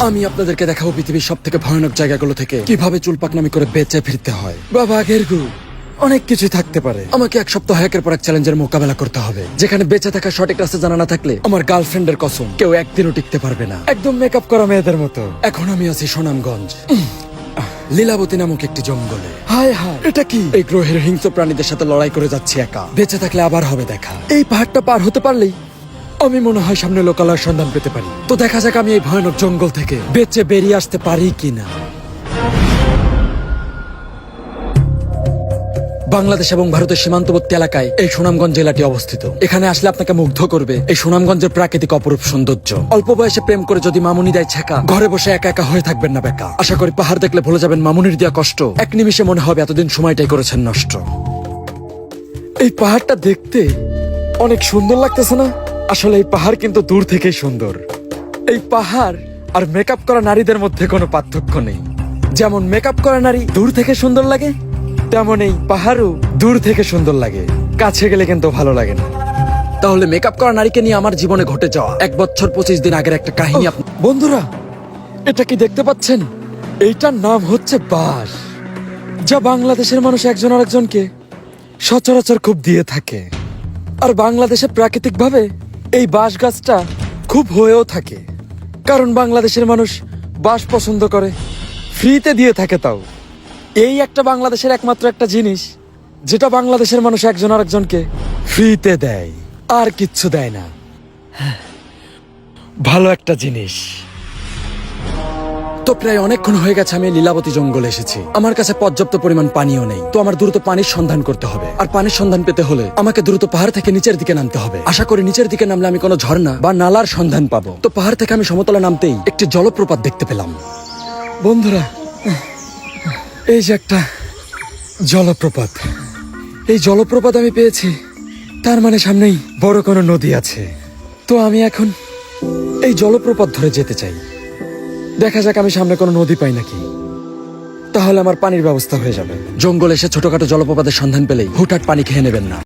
আমি আপনাদেরকে দেখাবো পৃথিবীর সব থেকে ভয়ানক জায়গাগুলো থেকে কিভাবে চুল পাকনামি করে বেঁচে ফিরতে হয়। বাবা আগের গু অনেক কিছু থাকতে পারে। আমাকে এক সপ্তাহ একের পর এক চ্যালেঞ্জের মোকাবেলা করতে হবে, যেখানে বেঁচে থাকার সঠিক রাস্তা জানা না থাকলে আমার গার্লফ্রেন্ডের কসম কেউ একদিনও টিকতে পারবে না। একদম মেকআপ করা মেয়েদের মতো। এখন আমি আছি সুনামগঞ্জ লীলাবতী নামক একটি জঙ্গলে। হায় হায়, এটা কি? এই গ্রহের হিংস্র প্রাণীদের সাথে লড়াই করে যাচ্ছি একা। বেঁচে থাকলে আবার হবে দেখা। এই পাহাড়টা পার হতে পারলেই আমি মনে হয় সামনে লোকালয়ের সন্ধান পেতে পারি। তো দেখা যাক আমি এই ভয়ানক জঙ্গল থেকে বেঁচে বেরিয়ে আসতে পারি কিনা। বাংলাদেশ এবং ভারতের সীমান্তবর্তী এলাকায় এই সুনামগঞ্জ জেলাটি অবস্থিত। এখানে আসলে আপনাকে মুগ্ধ করবে এই সুনামগঞ্জের প্রাকৃতিক অপরূপ সৌন্দর্য। অল্প বয়সে প্রেম করে যদি মামুনি দেয় ছেঁকা, ঘরে বসে একা একা হয়ে থাকবেন না বেকা। আশা করি পাহাড় দেখলে ভুলে যাবেন মামুনির দেওয়া কষ্ট। এক নিমিষে মনে হবে এতদিন সময়টাই করেছেন নষ্ট। এই পাহাড়টা দেখতে অনেক সুন্দর লাগতেছে না? আসলে এই পাহাড় কিন্তু দূর থেকেই সুন্দর। এই পাহাড় আর মেকআপ করা নারীদের মধ্যে কোনো পার্থক্য নেই। যেমন মেকআপ করা নারী দূর থেকে সুন্দর লাগে, তেমন এই পাহাড়ও দূর থেকে সুন্দর লাগে, কাছে গেলে কিন্তু ভালো লাগে না। তাহলে মেকআপ করা নারীকে নিয়ে আমার জীবনে ঘটে যাওয়া 1 বছর 25 দিন আগের একটা কাহিনী। বন্ধুরা, এটা কি দেখতে পাচ্ছেন? এইটার নাম হচ্ছে বাঁশ, যা বাংলাদেশের মানুষ একজন আরেকজনকে সচরাচর খুব দিয়ে থাকে। আর বাংলাদেশে প্রাকৃতিক ভাবে এই বাঁশ গাছটা খুব হয়েও থাকে, কারণ বাংলাদেশের মানুষ বাঁশ পছন্দ করে, ফ্রিতে দিয়ে থাকে। তাও এই একটা বাংলাদেশের একমাত্র একটা জিনিস যেটা বাংলাদেশের মানুষ একজন আরেকজনকে ফ্রিতে দেয়, আর কিচ্ছু দেয় না। ভালো একটা জিনিস। তো প্রায় অনেকক্ষণ হয়ে গেছে আমি লীলাবতী জঙ্গলে এসেছি। আমার কাছে পর্যাপ্ত পরিমাণ পানিও নেই, তো আমার দ্রুত পানির সন্ধান করতে হবে। আর পানির সন্ধান পেতে হলে আমাকে দ্রুত পাহাড় থেকে নিচের দিকে নামতে হবে। আশা করি নিচের দিকে নামলে আমি কোনো ঝর্ণা বা নালার সন্ধান পাবো। তো পাহাড় থেকে আমি সমতলে নামতেই একটি জলপ্রপাত দেখতে পেলাম। বন্ধুরা, এই যে একটা জলপ্রপাত। এই জলপ্রপাত আমি পেয়েছি, তার মানে সামনেই বড় কোনো নদী আছে। তো আমি এখন এই জলপ্রপাত ধরে যেতে চাই। দেখা যাক আমি সামনে কোনো নদী পাই নাকি, তাহলে আমার পানির ব্যবস্থা হয়ে যাবে। জঙ্গলে এসে ছোটখাটো জলপ্রপাতের সন্ধান পেলেই হুটহাট পানি খেয়ে নেবেন না।